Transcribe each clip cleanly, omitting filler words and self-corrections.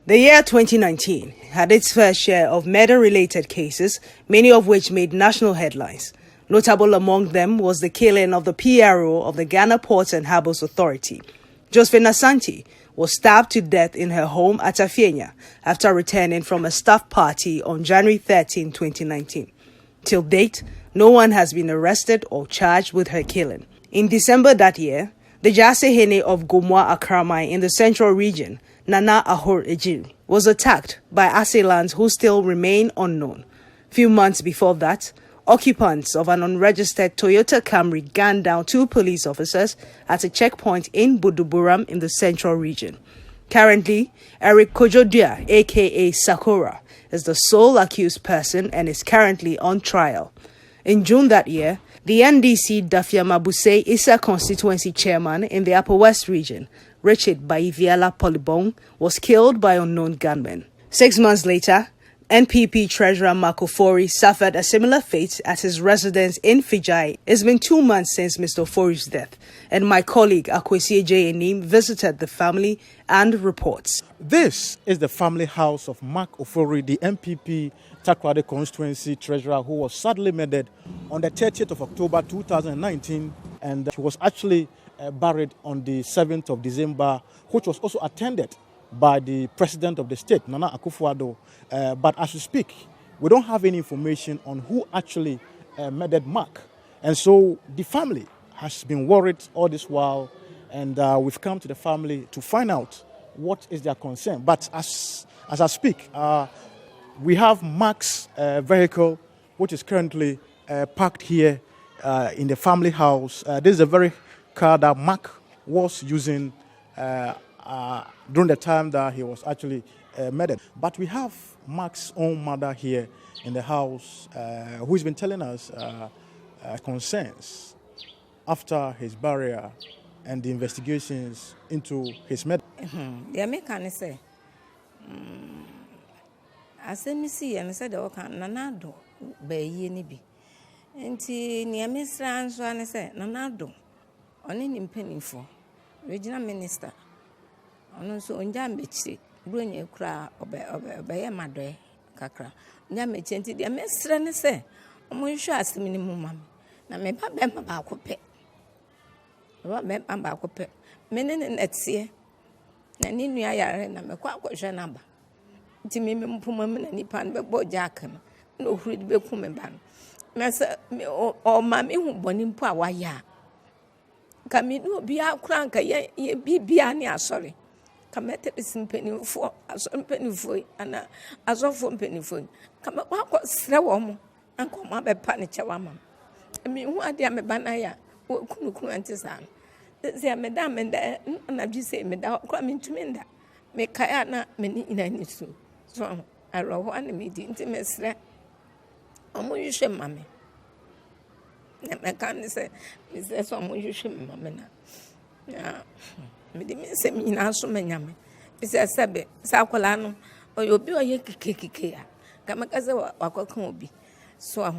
The year 2019 had its fair share of murder-related cases, many of which made national headlines. Notable among them was the killing of the PRO of the Ghana Ports and Harbours Authority. Josefina Santi was stabbed to death in her home at Afienya after returning from a staff party on January 13, 2019. Till date, no one has been arrested or charged with her killing. In December that year, the Jasehene of Gomwa Akramai in the Central Region, Nana Ahor Ejiri, was attacked by assailants who still remain unknown. Few months before that, occupants of an unregistered Toyota Camry gunned down 2 police officers at a checkpoint in Buduburam in the Central Region. Currently, Eric Kojodia, aka Sakura, is the sole accused person and is currently on trial. In June that year, the NDC DeFiamma Bouce Issa constituency chairman in the Upper West region, Richard Baiviala Polibong, was killed by unknown gunmen. 6 months later, NPP Treasurer Maca Ofori suffered a similar fate at his residence in Fijai. It's been 2 months since Mr. Ofori's death, and my colleague Akwesi Ejeanim visited the family and reports. This is the family house of Maca Ofori, the NPP Takoradi constituency treasurer, who was sadly murdered on the 30th of October 2019, and he was actually buried on the 7th of December, which was also attended by the president of the state, Nana Akufo-Addo. But as we speak, we don't have any information on who actually murdered Mac. And so the family has been worried all this while, and we've come to the family to find out what is their concern. But as I speak, we have Mac's vehicle, which is currently parked here in the family house. This is a very car that Mac was using during the time that he was actually murdered. But we have Mac's own mother here in the house who's been telling us concerns after his burial and the investigations into his murder. The American say, as I see, and said, "Oh, Nanado, be ye nibi." And near Miss Franz Fordjoe said, "Nanado, on any penny for regional minister." On so on Jambichi, bring a cry obey my day, Kakra. Yamicenti, the Miss Rene say, "I'm sure as the minimum. Now, may Bamba Bacope. What meant Bamba Cope? Menin and Etsia. Nanini, I am a quack number. Timmy Puman and Nipan, but boy Jackham. No fruit be Puman. Massa or Mammy who born in Pawaya. Come in, be out crank, ye be Biania, sorry. Come at the penny for as a penny for and as of 1 penny for. Come up, what slow and come up a panichawama. I mean, what dear Banaya, what couldn't antisan. Say, Madame, and I just say, Madame, coming to Menda. Make Kayana many in any soup. So I wrote one meeting to Miss Red. You should, Mammy. I can't say, Mrs. Omo, you should, Mamma. Yeah, me say me now so many. It's a sabe, Sacolano, or you'll be a yaki. Come a casa or cocobi. So,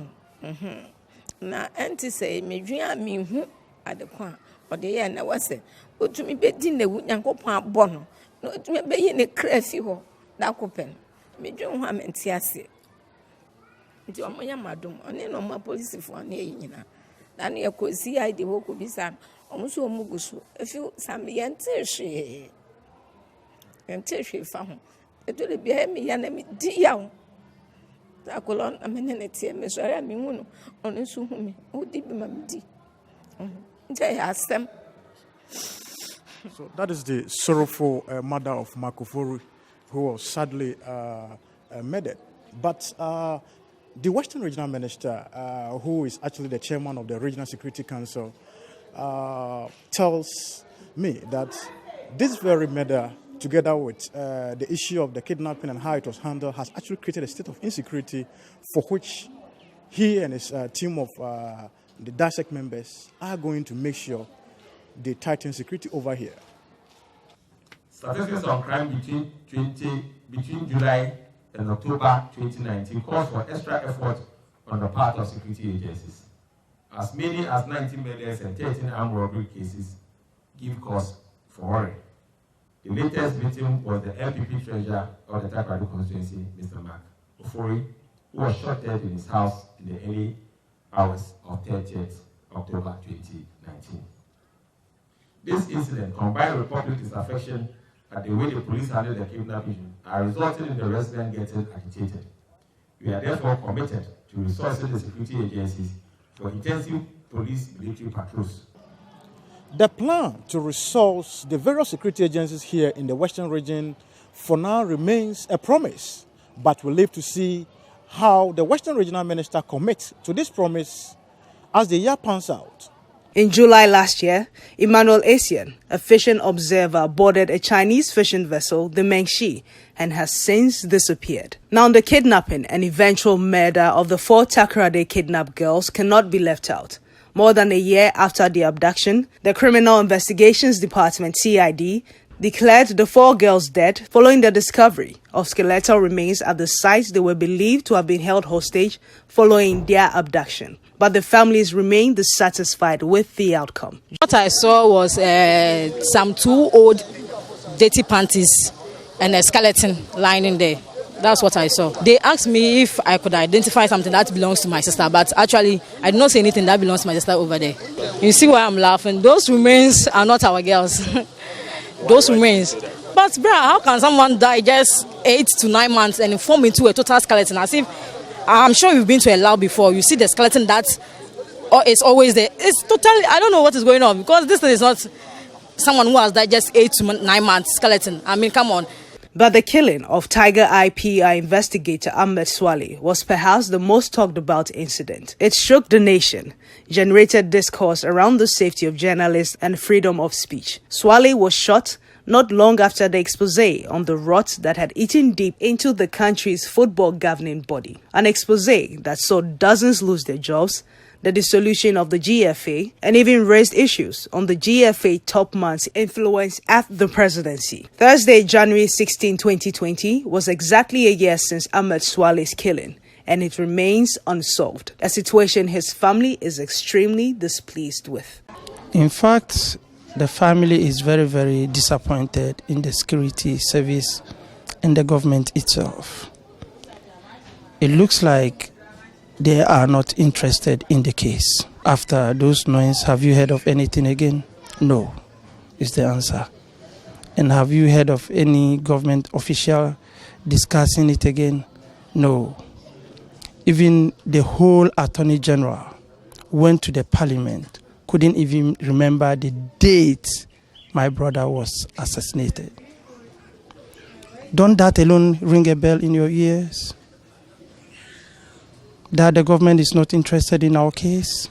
now, Auntie say, me dream me who at the point, or the end I was it. But to me, betting the wood and go pump bono. No, to me, be in a crazy hole. That open. Me don't have and see. It's your madam, and no more police for an evening. Then you could see I the walk with his son, almost a mugusu. A few some yanter she found. It will be a me and me dear. That colon a minute, Miss Ramimuno, on a sumi, who did my tea. They asked them. So that is the sorrowful mother of Maca Ofori, who was sadly murdered. But the Western Regional Minister, who is actually the chairman of the Regional Security Council, tells me that this very murder, together with the issue of the kidnapping and how it was handled, has actually created a state of insecurity for which he and his team of the DASEC members are going to make sure they tighten security over here. Statistics on crime between July and October 2019 calls for extra effort on the part of security agencies. As many as 19 murders and 13 armed robbery cases give cause for worry. The latest victim was the MPP treasurer of the Takoradi constituency, Mr. Maca, Ofori, who was shot dead in his house in the early hours of 30th October 2019. This incident, combined with public disaffection at the way the police handled the kidnapping, are resulting in the resident getting agitated. We are therefore committed to resourcing the security agencies for intensive police military patrols. The plan to resource the various security agencies here in the Western region for now remains a promise, but we'll live to see how the Western Regional Minister commits to this promise as the year pans out. In July last year, Emmanuel Asian, a fishing observer, boarded a Chinese fishing vessel, the Mengshi, and has since disappeared. Now, the kidnapping and eventual murder of the 4 Takoradi kidnapped girls cannot be left out. More than a year after the abduction, the Criminal Investigations Department, CID, declared the 4 girls dead following the discovery of skeletal remains at the site they were believed to have been held hostage following their abduction. But the families remain dissatisfied with the outcome. What I saw was some 2 old dirty panties and a skeleton lying in there. That's what I saw. They asked me if I could identify something that belongs to my sister, but actually I did not see anything that belongs to my sister over there. You see why I'm laughing? Those remains are not our girls. Those remains. But bruh, how can someone die just 8 to 9 months and form into a total skeleton? As if, I'm sure you've been to a lab before. You see the skeleton that is always there. It's totally, I don't know what is going on, because this thing is not someone who has died just 8 to 9 months skeleton. I mean, come on. But the killing of Tiger Eye P.I. investigator Ahmed Suale was perhaps the most talked about incident. It shook the nation, generated discourse around the safety of journalists and freedom of speech. Suale was shot not long after the expose on the rot that had eaten deep into the country's football governing body. An expose that saw dozens lose their jobs, the dissolution of the GFA, and even raised issues on the GFA top man's influence at the presidency. Thursday, January 16, 2020, was exactly a year since Ahmed Suale's killing, and it remains unsolved, a situation his family is extremely displeased with. In fact, the family is very, very disappointed in the security service and the government itself. It looks like they are not interested in the case. After those noise, have you heard of anything again? No, is the answer. And have you heard of any government official discussing it again? No. Even the whole Attorney General went to the Parliament, couldn't even remember the date my brother was assassinated. Don't that alone ring a bell in your ears? That the government is not interested in our case?